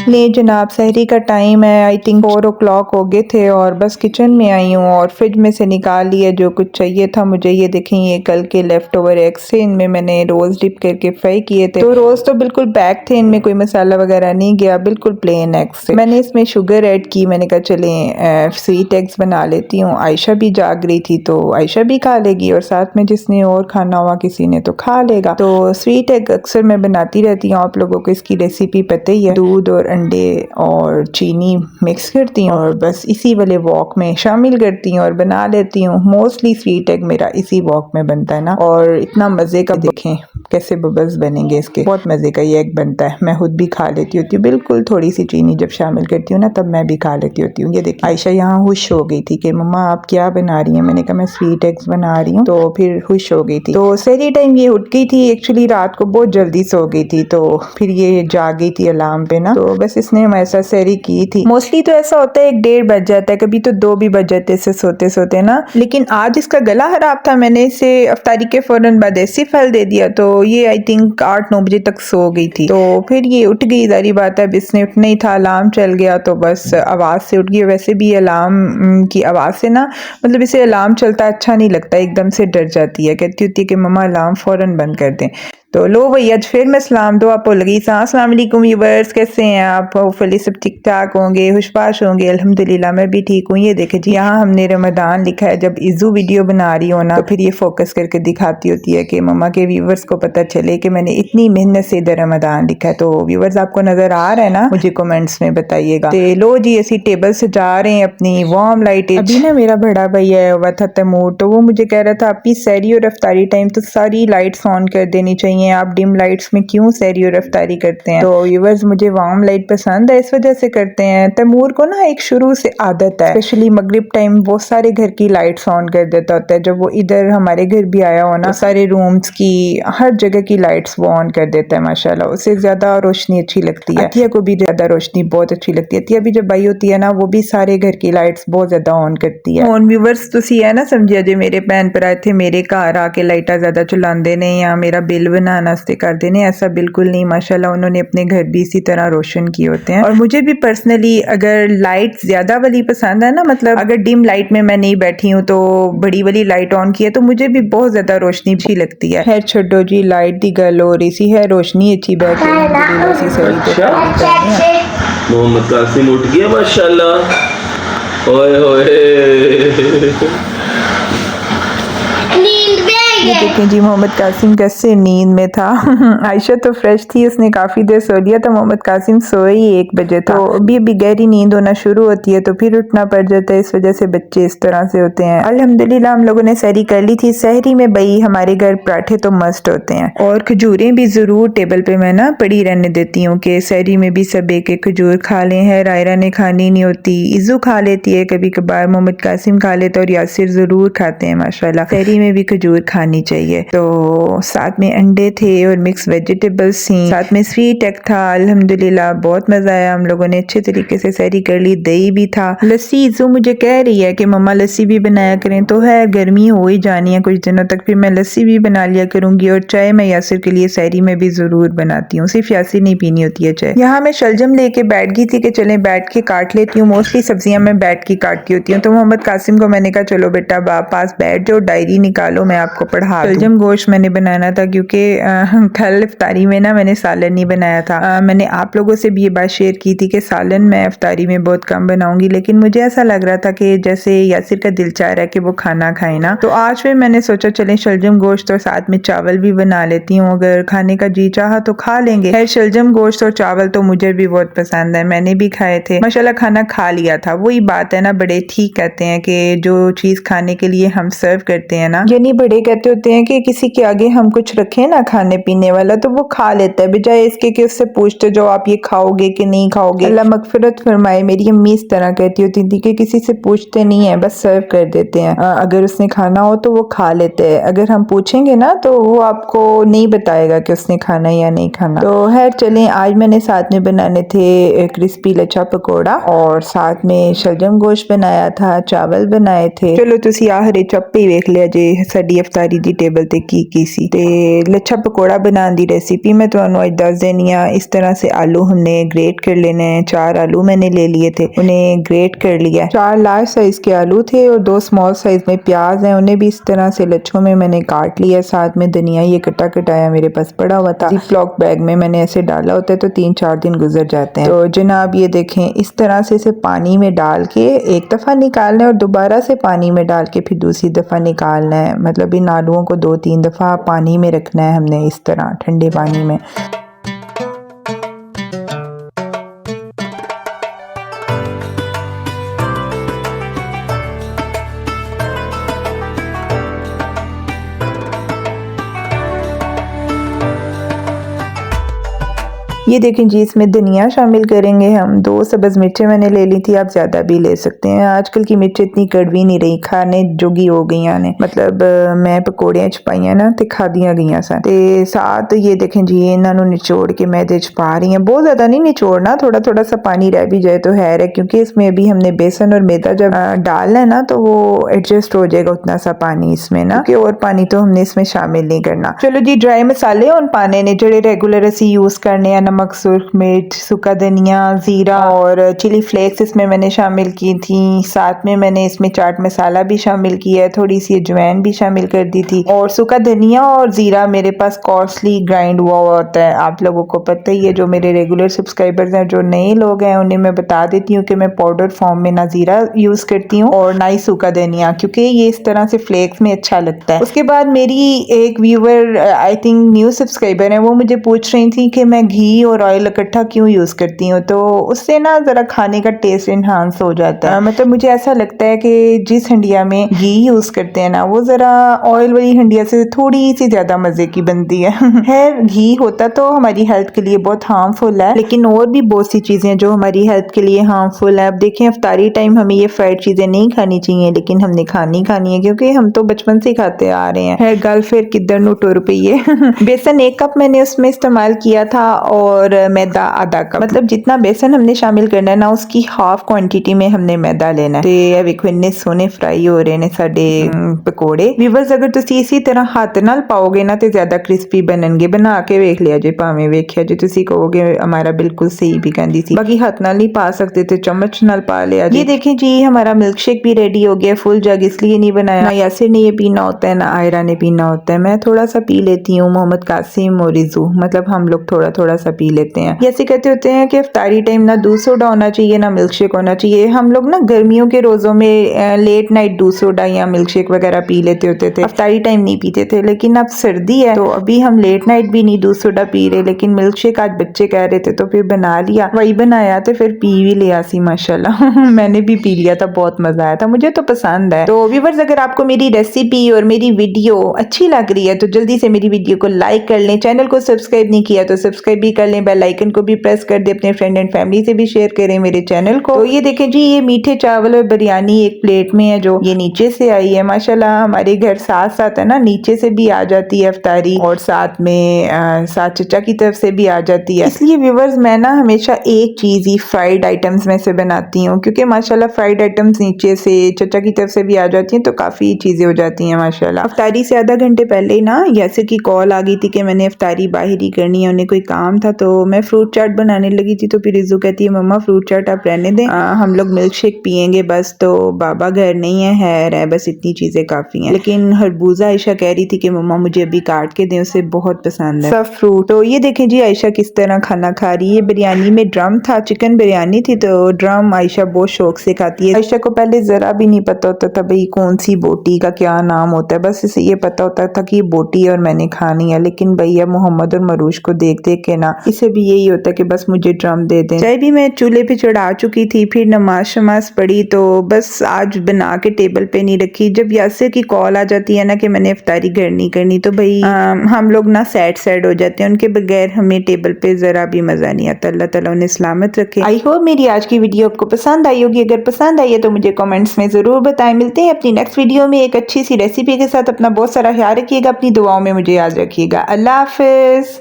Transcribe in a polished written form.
ले जनाब, सहरी का टाइम है। आई थिंक 4 o'clock हो गए थे और बस किचन में आई हूँ और फ्रिज में से निकाल लिया जो कुछ चाहिए था मुझे। ये देखें, ये कल के लेफ्ट ओवर एग्स थे, इनमें मैंने रोज डिप करके फ्राई किए थे। तो रोज तो बिल्कुल बैक थे, इनमें कोई मसाला वगैरह नहीं गया, बिल्कुल प्लेन एग्स थे। मैंने इसमें शुगर ऐड की। मैंने कहा चलें स्वीट एग्स बना लेती हूँ। आयशा भी जाग रही थी तो आयशा भी खा लेगी और साथ में जिसने और खाना हुआ किसी ने तो खा लेगा। तो स्वीट एग अक्सर मैं बनाती रहती हूँ, आप लोगों को इसकी रेसिपी पता ही है। दूध और अंडे और चीनी मिक्स करती हूँ और बस इसी वाले वॉक में शामिल करती हूँ और बना लेती हूँ। मोस्टली स्वीट एग मेरा इसी वॉक में बनता है ना, और इतना मज़े का देखें कैसे बबल्स बनेंगे इसके, बहुत मज़े का ये एग बनता है। मैं खुद भी खा लेती होती हूँ, बिल्कुल थोड़ी सी चीनी जब शामिल करती हूँ ना तब मैं भी खा लेती होती हूँ। ये देखिए आयशा यहाँ खुश हो गई थी कि मम्मा आप क्या बना रही हैं। मैंने कहा मैं स्वीट एग्स बना रही हूँ, तो फिर खुश हो गई थी। तो सहरी टाइम ये उठ गई थी, एक्चुअली रात को बहुत जल्दी सो गई थी तो फिर ये जाग गई थी अलार्म पे ना, तो बस इसने हमारे साथ सहरी की थी। मोस्टली तो ऐसा होता है 1-1:30 बज जाता है, कभी तो 2 भी बज जाते हैं सोते सोते ना। लेकिन आज इसका गला खराब था, मैंने इसे अफ्तारी के फौरन बाद ऐसी फल दे दिया तो ये आई थिंक 8-9 बजे तक सो गई थी। तो फिर ये उठ गई, जारी बात है, अब इसने उठना ही था, अलार्म चल गया तो बस आवाज से उठ गई। वैसे भी अलार्म की आवाज से ना, मतलब इसे अलार्म चलता अच्छा नहीं लगता, एकदम से डर जाती है, कहती होती है कि मम्मा अलार्म फौरन बंद कर दें। तो लो भाई, आज फिर मैं सलाम दुआ भूल गई। अस्सलाम वालेकुम व्यूअर्स, कैसे हैं आप? होपफुली सब ठीक ठाक होंगे, खुशबाश होंगे। अल्हम्दुलिल्लाह मैं भी ठीक हूँ। ये देखे जी, यहाँ हमने रमदान लिखा है। जब इज़ू वीडियो बना रही हो ना तो फिर ये फोकस करके दिखाती होती है कि मम्मा के व्यूअर्स को पता चले कि मैंने इतनी मेहनत से इधर रमदान लिखा है। तो व्यूअर्स आपको नजर आ रहा है ना, मुझे कमेंट्स में बताइएगा। तो लो जी, ऐसी टेबल से जा रहे हैं अपनी वार्म लाइट। अभी ना मेरा बड़ा भैया आया हुआ था तैमूर, तो वो मुझे कह रहा था आपकी सहरी और अफ्तारी टाइम तो सारी लाइट्स ऑन कर देनी चाहिए, आप डिम लाइट्स में क्यों सहरी और अफ्तारी करते हैं? तो व्यूअर्स मुझे वार्म लाइट पसंद है, इस वजह से करते हैं। तैमूर को ना एक शुरू से आदत है, स्पेशली मगरिब टाइम वो सारे घर की लाइट्स ऑन कर देता होता है। जब वो इधर हमारे घर भी आया हो ना, तो सारे रूम्स की हर जगह की लाइट्स वो ऑन कर देता है माशाल्लाह। उससे ज्यादा रोशनी अच्छी लगती है। अतिया को भी ज्यादा रोशनी बहुत अच्छी लगती है। अतिया भी जब आई होती है ना, वो भी सारे घर की लाइट्स बहुत ज्यादा ऑन करती है। ऑन व्यूअर्स तुसी है ना समझिया जे मेरे भैन भरा थे मेरे घर आके लाइटा ज्यादा चलाते नहीं या मेरा बिल बनाना कर देने, ऐसा बिल्कुल नहीं। माशाल्लाह उन्होंने अपने घर भी इसी तरह रोशन किए होते हैं। और मुझे भी पर्सनली अगर लाइट ज्यादा वाली पसंद है ना, मतलब अगर डिम लाइट में मैं नहीं बैठी हूँ तो बड़ी वाली लाइट ऑन की है तो मुझे भी बहुत ज्यादा रोशनी अच्छी लगती है। खैर छोड़ो जी, लाइट दी गल हो रही सी है, रोशनी अच्छी बैठ रही है। मोहम्मद कासिम उठ गया माशाल्लाह। ओए होए ये देखें जी, मोहम्मद कासिम कैसे नींद में था। आयशा तो फ्रेश थी, उसने काफी देर सो लिया था। मोहम्मद कासिम सोए ही 1 बजे था। तो अभी गहरी नींद होना शुरू होती है तो फिर उठना पड़ जाता है, इस वजह से बच्चे इस तरह से होते हैं। अल्हम्दुलिल्लाह हम लोगों ने सहरी कर ली थी। सहरी में भाई हमारे घर पराठे तो मस्ट होते हैं और खजूरें भी जरूर टेबल पे मैं ना पड़ी रहने देती हूँ कि सहरी में भी सब एक एक खजूर खा लें। है रायरा ने खानी नहीं होती, इज़ू खा लेती है कभी कभार, मोहम्मद कासिम खा लेता है और यासिर जरूर खाते हैं माशाल्लाह। सहरी में भी खजूर खानी चाहिए। तो साथ में अंडे थे और मिक्स वेजिटेबल्स थी, साथ में स्वीट एग था। अल्हम्दुलिल्लाह बहुत मजा आया, हम लोगों ने अच्छे तरीके से सहरी कर ली। दही भी था, लस्सी जो मुझे कह रही है कि मम्मा लस्सी भी बनाया करें, तो है गर्मी हो ही जानी है कुछ दिनों तक, फिर मैं लस्सी भी बना लिया करूंगी। और चाय मैं यासिर के लिए सहरी में भी जरूर बनाती हूँ, सिर्फ यासिर नहीं पीनी होती है चाय। यहाँ मैं शलजम लेके बैठ गई थी कि चले बैठ के काट लेती हूँ। मोस्टली सब्जियां मैं बैठ के काटती होती हूँ, तो मोहम्मद कासिम को मैंने कहा चलो बेटा बाप पास बैठ जाओ, डायरी निकालो, मैं आपको पढ़ा। शलजम गोश्त मैंने बनाना था क्योंकि कल इफ्तारी में ना मैंने सालन नहीं बनाया था। मैंने आप लोगों से भी ये बात शेयर की थी कि सालन मैं इफ्तारी में बहुत कम बनाऊंगी, लेकिन मुझे ऐसा लग रहा था कि जैसे यासिर का दिल चाह रहा है कि वो खाना खाए ना, तो आज फिर मैंने सोचा चले शलजम गोश्त और साथ में चावल भी बना लेती हूँ, अगर खाने का जी चाहा तो खा लेंगे। है शलजम गोश्त और चावल तो मुझे भी बहुत पसंद है, मैंने भी खाए थे माशाल्लाह, खाना खा लिया था। वही बात है ना, बड़े ठीक कहते हैं कि जो चीज खाने के लिए हम सर्व करते हैं ना, यानी बड़े कहते होते हैं कि किसी के आगे हम कुछ रखें ना खाने पीने वाला तो वो खा लेता है, बजाय इसके कि उससे पूछते जाओ आप ये खाओगे कि नहीं खाओगे। अल्लाह मगफिरत फरमाए, मेरी अम्मी इस तरह कहती होती थी कि किसी से पूछते नहीं है, बस सर्व कर देते हैं। अगर उसने खाना हो तो वो खा लेते हैं, अगर हम पूछेंगे ना तो वो आपको नहीं बताएगा कि उसने खाना या नहीं खाना। तो खैर चलें, आज मैंने साथ में बनाने थे क्रिस्पी लच्छा पकौड़ा और साथ में शलजम गोश्त बनाया था, चावल बनाए थे। चलो तुसी आखिरी चप्पे वेख लिया जे साडी इफ्तारी दी टेबल ते की सी ते लच्छा पकौड़ा बनाने दी रेसिपी मैं तुहानू अज दस देनी आ। इस तरह से आलू हमने ग्रेट कर लेने हैं। 4 आलू मैंने ले लिए थे, उन्हें ग्रेट कर लिया। 4 लार्ज साइज के आलू थे और 2 स्मॉल साइज में प्याज हैं, उन्हें भी इस तरह से लच्छों में मैंने काट लिया। साथ में धनिया ये कटा कटाया मेरे पास पड़ा हुआ था। जिपलॉक बैग में मैंने ऐसे डाला होता है तो 3-4 दिन गुजर जाते हैं। तो जनाब ये देखें, इस तरह से इसे पानी में डाल के एक दफ़ा निकालना है और दोबारा से पानी में डाल के फिर दूसरी दफ़ा निकालना है। मतलब इन आलूओं को 2-3 दफ़ा पानी में रखना है हमने, इस तरह ठंडे पानी में। ये देखें जी, इसमें धनिया शामिल करेंगे हम। 2 सब्ज़ मिर्चें मैंने ले ली थी, आप ज़्यादा भी ले सकते हैं। आजकल की मिर्चें इतनी कड़वी नहीं रही, खाने जोगी हो गई ने। मतलब मैं पकौड़ियाँ छपाइयाँ ना तो खादियाँ गई सन। ते साथ ये देखें जी, इन्होंने निचोड़ के मैदे च पा रही हैं। बहुत ज़्यादा नहीं निचोड़ना, थोड़ा थोड़ा सा पानी रह भी जाए तो है, क्योंकि इसमें अभी हमने बेसन और मैदा जब डालना है ना तो वो एडजस्ट हो जाएगा उतना सा पानी इसमें ना, कि और पानी तो हमने इसमें शामिल नहीं करना। चलो जी, ड्राई मसाले और पाने ने जड़े रेगुलर असी यूज़ करने, नमक, सुर्ख मिर्च, सूखा धनिया, जीरा और चिली फ्लेक्स इसमें मैंने शामिल की थी। साथ में मैंने इसमें चाट मसाला भी शामिल किया है, थोड़ी सी अजवाइन भी शामिल कर दी थी। और सूखा धनिया और जीरा मेरे पास कॉस्टली ग्राइंड हुआ होता है, आप लोगों को पता ही है। जो मेरे रेगुलर सब्सक्राइबर्स हैं, जो नए लोग हैं, उन्हें मैं बता देती हूँ कि मैं पाउडर फॉर्म में ना जीरा यूज़ करती हूँ और ना ही सूखा धनिया, क्योंकि ये इस तरह से फ्लेक्स में अच्छा लगता है। उसके बाद मेरी एक viewer, I think new subscriber है, वो मुझे पूछ रही थी कि मैं घी और ऑयल इकट्ठा क्यों यूज़ करती हूँ। तो उससे ना ज़रा खाने का टेस्ट इन्हांस हो जाता है। मतलब मुझे ऐसा लगता है कि जिस हंडिया में घी यूज़ करते हैं ना, वो ज़रा ऑयल वाली हंडिया से थोड़ी सी ज़्यादा मज़े की बनती है। खैर, घी होता तो हमारी हेल्थ के लिए बहुत हार्मफुल है, लेकिन और भी बहुत सी चीज़ें जो हमारी हेल्थ के लिए हार्मफुल है। अब देखें, अफ्तारी टाइम हमें ये फ्राइड चीज़ें नहीं खानी चाहिए, लेकिन हमने खानी है, क्योंकि हम तो बचपन से खाते आ रहे हैं। है गल फिर किधर नु टुर पई है। बेसन 1 कप मैंने उसमें इस्तेमाल किया था और मैदा आधा कप। मतलब जितना बेसन हमने शामिल करना है ना, उसकी हाफ क्वांटिटी में हमने मैदा लेना है। ते वेखो इन्ने सोने फ्राई हो रहे ने साडे पकोड़े। व्यूअर्स, अगर तुसी इसी तरह हाथ नाल पाओगे ना तो ज्यादा क्रिस्पी बननगे। बना के वेख लिया जे, भावें वेख्या जे तुसी कहोगे हमारा बिल्कुल सही भी कहंदी सी। बाकी हाथ नाल नहीं पा सकते थे, चम्मच नाल पा लिया। ये देखें जी, हमारा मिल्क शेक भी रेडी हो गया। फुल जग इसलिए नहीं बनाया, ना यासिर ने ये पीना होता है, ना आयरा ने पीना होता है। मैं थोड़ा सा पी लेती हूँ, मोहम्मद कासिम और रिजू, मतलब हम लोग थोड़ा थोड़ा सा पी लेते हैं। ऐसे कहते होते हैं कि इफ्तारी टाइम ना दूध सोडा होना चाहिए ना मिल्क शेक होना चाहिए। हम लोग ना गर्मियों के रोजों में लेट नाइट दूध सोडा या मिल्क शेक वगैरह पी लेते होते थे, इफ्तारी टाइम नहीं पीते थे। लेकिन अब सर्दी है तो अभी हम लेट नाइट भी नहीं दूध सोडा पी रहे, लेकिन मिल्क शेक आज बच्चे कह रहे थे तो फिर बना लिया। वही बनाया तो फिर पी भी लिया सी माशाल्लाह। मैंने भी पी लिया था, बहुत मजा आया था, मुझे तो पसंद है। तो व्यूअर्स, अगर आपको मेरी रेसिपी और मेरी वीडियो अच्छी लग रही है तो जल्दी से मेरी वीडियो को लाइक कर लें। चैनल को सब्सक्राइब नहीं किया तो सब्सक्राइब भी कर लें, बेल आइकन को भी प्रेस कर दे। अपने फ्रेंड एंड फैमिली से भी शेयर करें मेरे चैनल को। तो ये देखें जी, ये मीठे चावल और बिरयानी एक प्लेट में है, जो ये नीचे से आई है। माशाल्लाह हमारे घर साथ साथ है ना, नीचे से भी आ जाती है इफ्तारी और साथ में साथ चचा की तरफ से भी आ जाती है। इसलिए व्यूअर्स, मैं ना हमेशा एक चीज ही फ्राइड आइटम्स में से बनाती हूँ, क्योंकि माशाल्लाह फ्राइड आइटम्स नीचे से चचा की तरफ से भी आ जाती हैं तो काफी चीजें हो जाती हैं माशाल्लाह। इफ्तारी से आधा घंटे पहले ही ना यासिर की कॉल आ गई थी कि मैंने इफ्तारी बाहर ही करनी है, उन्हें कोई काम था। तो मैं फ्रूट चाट बनाने लगी थी तो फिर रिजू कहती है, मम्मा फ्रूट चाट आप रहने दें, हम लोग मिल्क शेक पियेंगे बस। तो बाबा घर नहीं है बस इतनी चीजें काफी हैं। लेकिन हरबूजा आयशा कह रही थी कि मम्मा मुझे अभी काट के दें, उसे बहुत पसंद है सब फ्रूट। तो ये देखें जी, आयशा किस तरह खाना खा रही है। बिरयानी में ड्रम था, चिकन बिरयानी थी, तो ड्रम आयशा बहुत शौक से खाती है। आयशा को पहले जरा भी नहीं पता होता था भाई कौन सी बोटी का क्या नाम होता है, बस इसे ये पता होता था कि ये बोटी और मैंने खानी है। लेकिन भैया मोहम्मद और मरूश को देख देख के ना इसे भी यही होता है कि बस मुझे ड्रम दे दें। चाय भी मैं चूल्हे पे चढ़ा चुकी थी, फिर नमाज शमाज पढ़ी, तो बस आज बना के टेबल पे नहीं रखी। जब यासिर की कॉल आ जाती है ना कि मैंने इफ्तारी घर नहीं करनी, तो भाई हम लोग ना सैड हो जाते हैं। उनके बगैर हमें टेबल पे जरा भी मजा नहीं आता। अल्लाह ताला उन्हें सलामत रखे। आई होप मेरी आज की वीडियो आपको पसंद आई होगी। अगर पसंद आई है तो मुझे कमेंट्स में जरूर बताएं। मिलते हैं अपनी नेक्स्ट वीडियो में एक अच्छी सी रेसिपी के साथ। अपना बहुत सारा ख्याल रखिएगा, अपनी दुआओं में मुझे याद रखिएगा। अल्लाह हाफिज।